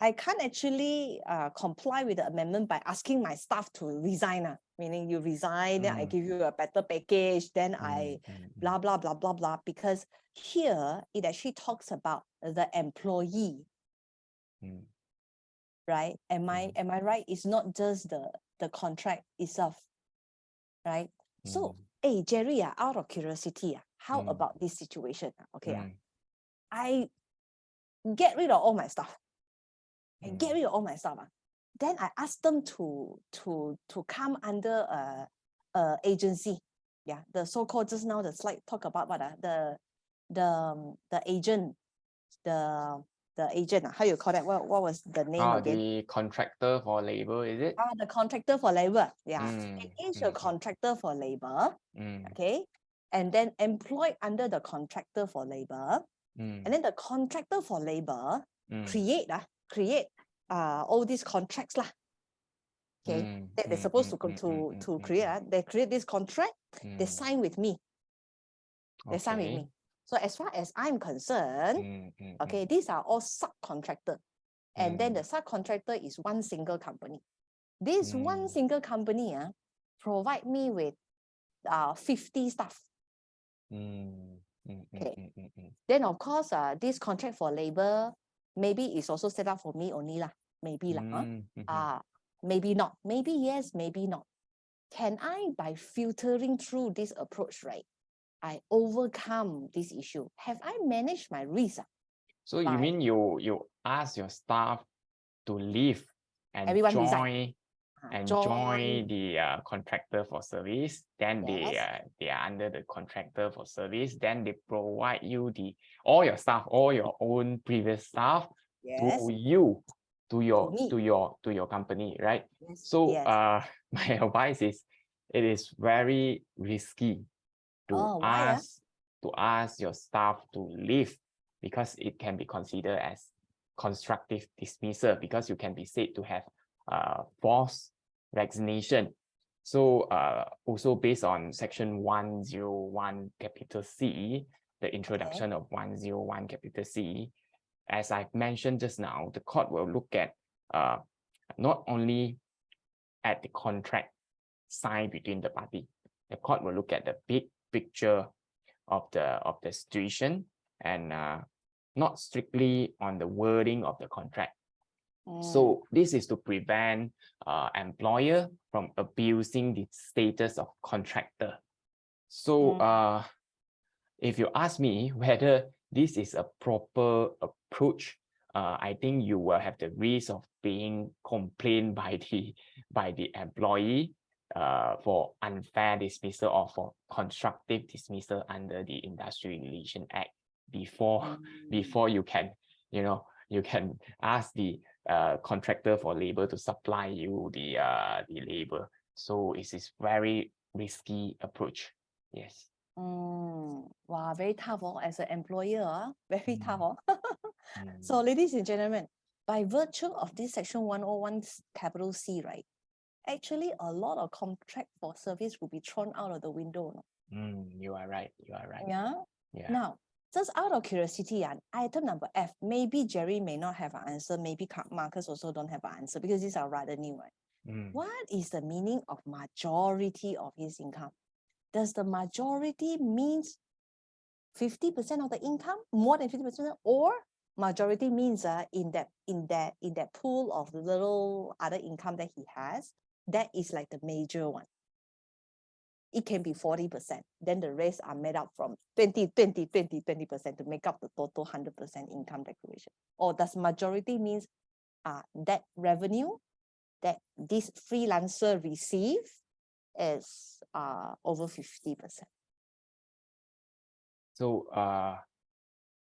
I can't actually comply with the amendment by asking my staff to resign. Meaning you resign, then I give you a better package, then I blah, blah, blah, blah, blah. Because here it actually talks about the employee. Right? Am I right? It's not just the contract itself. Right? So, hey, Jerry, out of curiosity, how about this situation? Okay. I get rid of all my stuff. And get rid of all my stuff. Then I asked them to come under a agency. Yeah, the so-called just now the slide talk about what the agent, the agent. How you call that? What was the name again? The contractor for labor, is it? The contractor for labor. Yeah, engage a contractor for labor. Okay, and then employed under the contractor for labor, and then the contractor for labor create all these contracts lah. Okay, they're supposed to create. They create this contract. They sign with me. They sign with me. So as far as I'm concerned, okay, these are all subcontractor, and then the subcontractor is one single company. This one single company provide me with 50 staff. Okay. Then of course, this contract for labor maybe is also set up for me only lah. Maybe lah. Maybe not. Maybe yes, maybe not. Can I, by filtering through this approach, right, I overcome this issue? Have I managed my risk? So you mean you ask your staff to leave and join the contractor for service, then they are under the contractor for service, then they provide you all your staff, all your own previous staff to you, to your company, right? So my advice is it is very risky to ask your staff to leave, because it can be considered as constructive dismissal, because you can be said to have forced resignation. So also based on section 101 capital C, the introduction of 101 capital C, as I've mentioned just now, the court will look at not only at the contract signed between the party. The court will look at the big picture of the situation, and not strictly on the wording of the contract. So this is to prevent employer from abusing the status of contractor. So if you ask me whether this is a proper approach, I think you will have the risk of being complained by the employee for unfair dismissal or for constructive dismissal under the Industrial Relations Act before you can ask the contractor for labor to supply you the labor. So it is very risky approach. Yes. Wow, very tough as an employer, very tough. So ladies and gentlemen, by virtue of this section 101 capital C, right, actually a lot of contract for service will be thrown out of the window. You are right. Yeah. Now, just out of curiosity, item number F, maybe Jerry may not have an answer, maybe Marcus also don't have an answer, because these are rather new, right? What is the meaning of majority of his income? Does the majority means 50% of the income, more than 50%, or majority means in that pool of little other income that he has, that is like the major one? It can be 40%. Then the rest are made up from 20% to make up the total 100% income declaration. Or does majority means that revenue that this freelancer receive is over 50%? So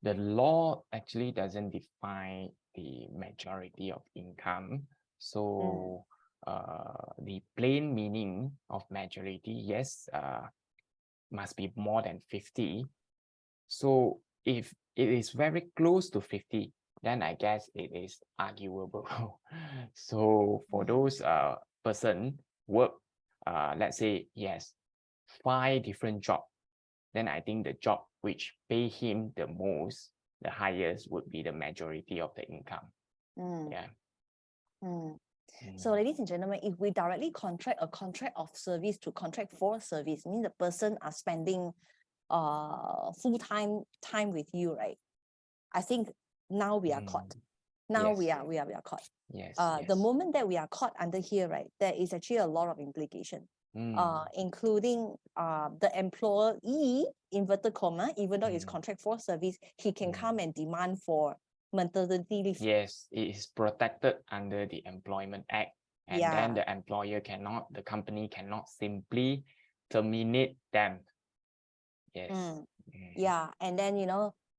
the law actually doesn't define the majority of income. So the plain meaning of majority, yes, must be more than 50. So if it is very close to 50, then I guess it is arguable. So for those person work, let's say he has 5 different jobs, then I think the job which pay him the most, the highest, would be the majority of the income. Yeah. So ladies and gentlemen, if we directly contract a contract of service to contract for service, means the person are spending full-time time with you, right? I think now we are caught. Now Yes. we are caught. Yes. The moment that we are caught under here, right, there is actually a lot of implication, including the employee, inverted comma, even though it's contract for service, he can come and demand for maternity leave. Yes, it is protected under the Employment Act, and then the employer cannot, the company cannot simply terminate them. Yes. Yeah, and then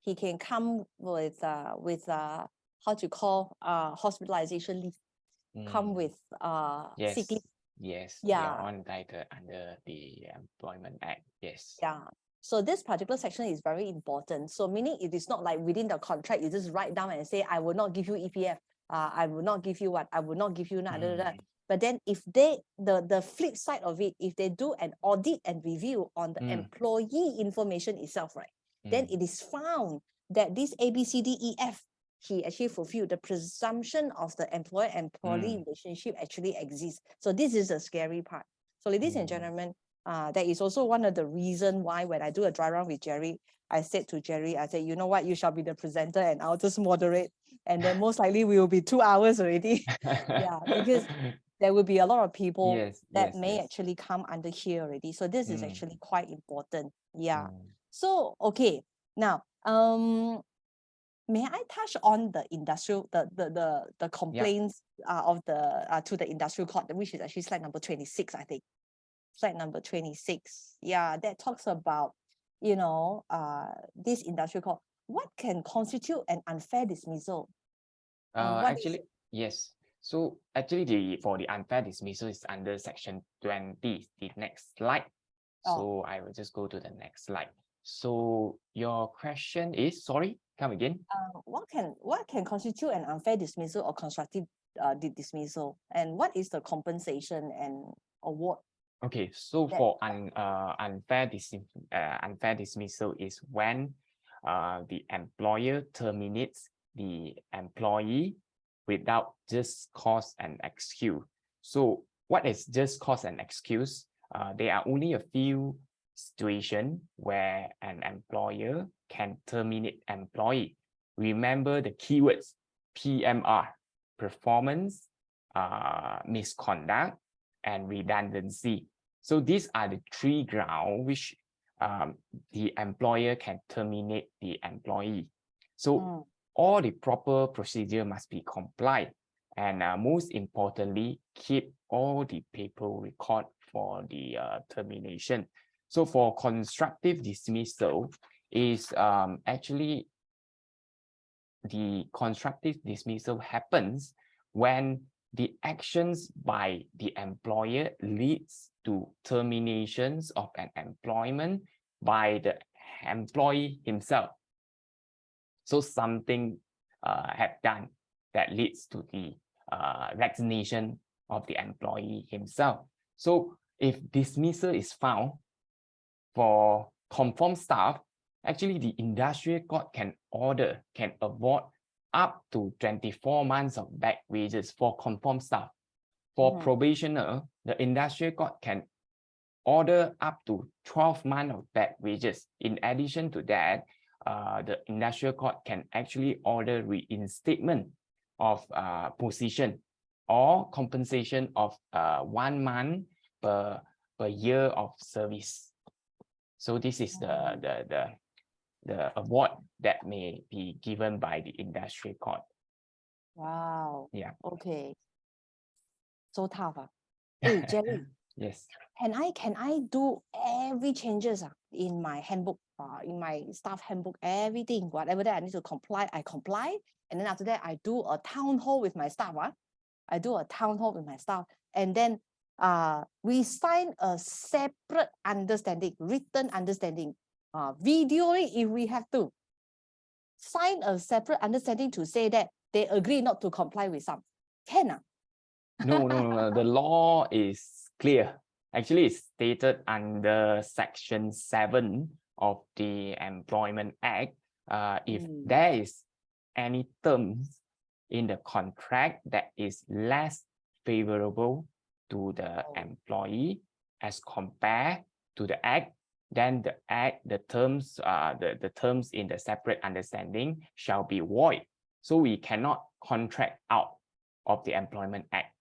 he can come with how to call hospitalization leave, come with sick leave. Yes, Yeah. they are entitled under the Employment Act. Yes. Yeah. So this particular section is very important. So meaning it is not like within the contract, you just write down and say, I will not give you EPF. I will not give you what? I will not give you that. But then if the flip side of it, if they do an audit and review on the employee information itself, right, then it is found that this ABCDEF, he actually fulfilled the presumption of the employer-employee relationship actually exists. So this is the scary part. So ladies and gentlemen, that is also one of the reasons why when I do a dry run with Jerry, I said to Jerry, I said, you know what, you shall be the presenter and I'll just moderate. And then most likely we will be 2 hours already. Yeah, because there will be a lot of people that may actually come under here already. So this is actually quite important. Yeah. So, okay. Now, may I touch on the industrial, the complaints of the to the industrial court, which is actually slide number 26, I think. Slide number 26. Yeah, that talks about, this industrial court. What can constitute an unfair dismissal? Actually, yes. So actually, for the unfair dismissal is under section 20, the next slide. So I will just go to the next slide. So your question is, sorry, come again. What can constitute an unfair dismissal or constructive dismissal, and what is the compensation and award? Okay, so for unfair dismissal is when the employer terminates the employee without just cause and excuse. So what is just cause and excuse? There are only a few situations where an employer can terminate employee. Remember the keywords PMR, performance, misconduct, and redundancy. So these are the three grounds which the employer can terminate the employee. So all the proper procedure must be complied, and most importantly, keep all the paper record for the termination. So for constructive dismissal is actually the constructive dismissal happens when the actions by the employer leads to terminations of an employment by the employee himself. So something have done that leads to the resignation of the employee himself. So if dismissal is found for conform staff, actually the industrial court can award up to 24 months of back wages for conform staff. For probationer, the industrial court can order up to 12 months of back wages. In addition to that, the industrial court can actually order reinstatement of position or compensation of 1 month per year of service. So this is the award that may be given by the industrial court. Wow. Yeah. Okay. So tough. Hey, Jerry. Yes. Can I do every changes in my handbook, in my staff handbook, everything, whatever that I need to comply, I comply. And then after that, I do a town hall with my staff. I do a town hall with my staff. And then we sign a separate understanding, written understanding, video if we have to. Sign a separate understanding to say that they agree not to comply with some. Can No. The law is clear. Actually, it's stated under Section 7 of the Employment Act. If there is any terms in the contract that is less favorable to the employee as compared to the act, then the act, the terms in the separate understanding shall be void. So we cannot contract out of the Employment Act.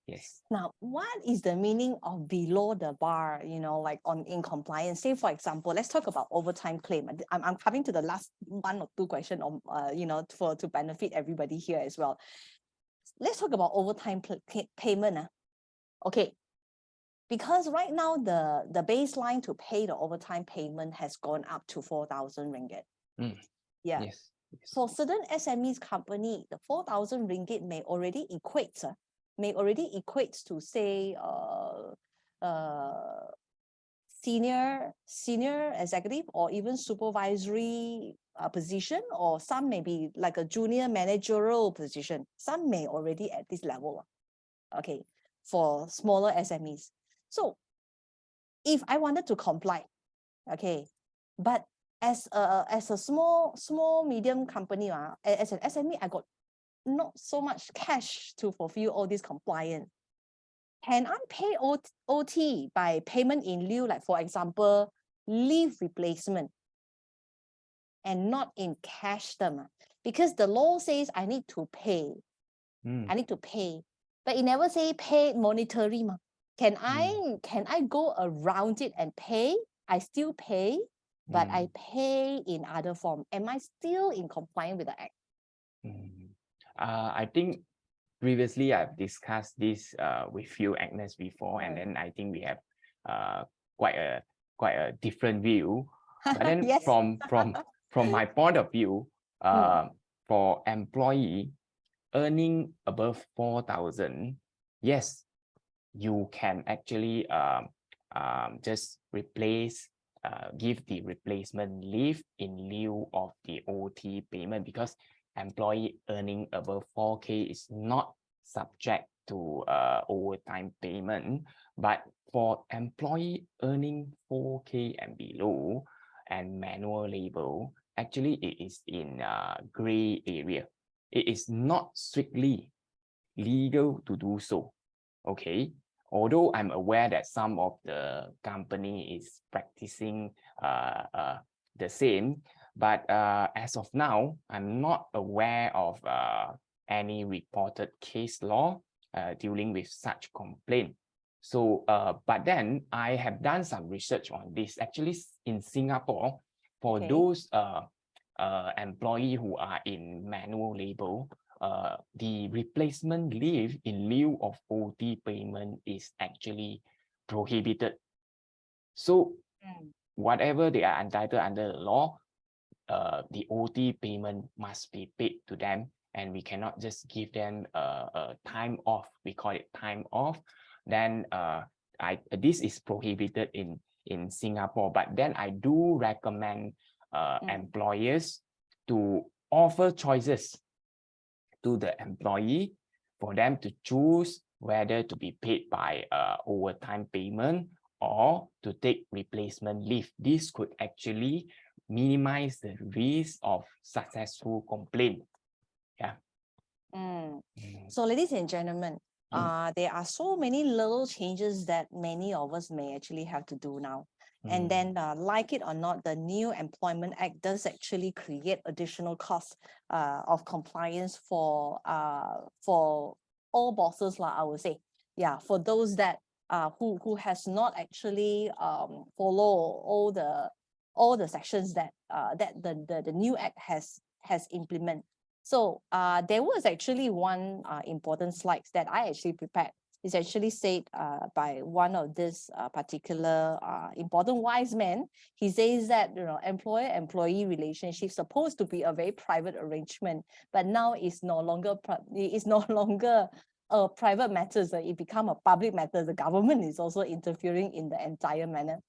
Yes. Now, what is the meaning of below the bar, like in compliance? Say, for example, let's talk about overtime claim. I'm coming to the last one or two questions to benefit everybody here as well. Let's talk about overtime payment. Okay. Because right now, the baseline to pay the overtime payment has gone up to 4,000 ringgit. Yeah. Yes. For certain SMEs company, the 4,000 ringgit may already equate to, say, senior executive or even supervisory position, or some may be like a junior managerial position. Some may already at this level. Okay, for smaller SMEs. So if I wanted to comply, okay, but as a small medium company, as an SME, I got not so much cash to fulfill all this compliance. Can I pay OT by payment in lieu, like for example, leave replacement, and not in cash term? Because the law says I need to pay. I need to pay, but it never say pay monetary. Can I go around it and pay? I still pay, but I pay in other form. Am I still in compliance with the act? I think previously I've discussed this with you, Agnes, before, and then I think we have quite a different view. But then Yes. from my point of view, for employee earning above 4,000, yes, you can actually just give the replacement leave in lieu of the OT payment, because employee earning above 4K is not subject to overtime payment. But for employee earning 4K and below and manual labor, actually it is in gray area. It is not strictly legal to do so. Okay, although I'm aware that some of the company is practicing the same, but as of now, I'm not aware of any reported case law dealing with such complaint. So, but then I have done some research on this. Actually, in Singapore, for those employee who are in manual labor, the replacement leave in lieu of OT payment is actually prohibited. So whatever they are entitled under the law, the OT payment must be paid to them, and we cannot just give them a time off. We call it time off. Then this is prohibited in Singapore. But then I do recommend employers to offer choices to the employee for them to choose whether to be paid by overtime payment or to take replacement leave. This could actually minimize the risk of successful complaint. Yeah. So, ladies and gentlemen, there are so many little changes that many of us may actually have to do now. And then, like it or not, the new Employment Act does actually create additional costs of compliance for all bosses, I would say. Yeah, for those that who has not actually follow all the sections that the new act has implemented. So there was actually one important slides that I actually prepared. It's actually said by one of this particular important wise men. He says that employer-employee relationship supposed to be a very private arrangement, but now it's no longer a private matter. It become a public matter. The government is also interfering in the entire manner.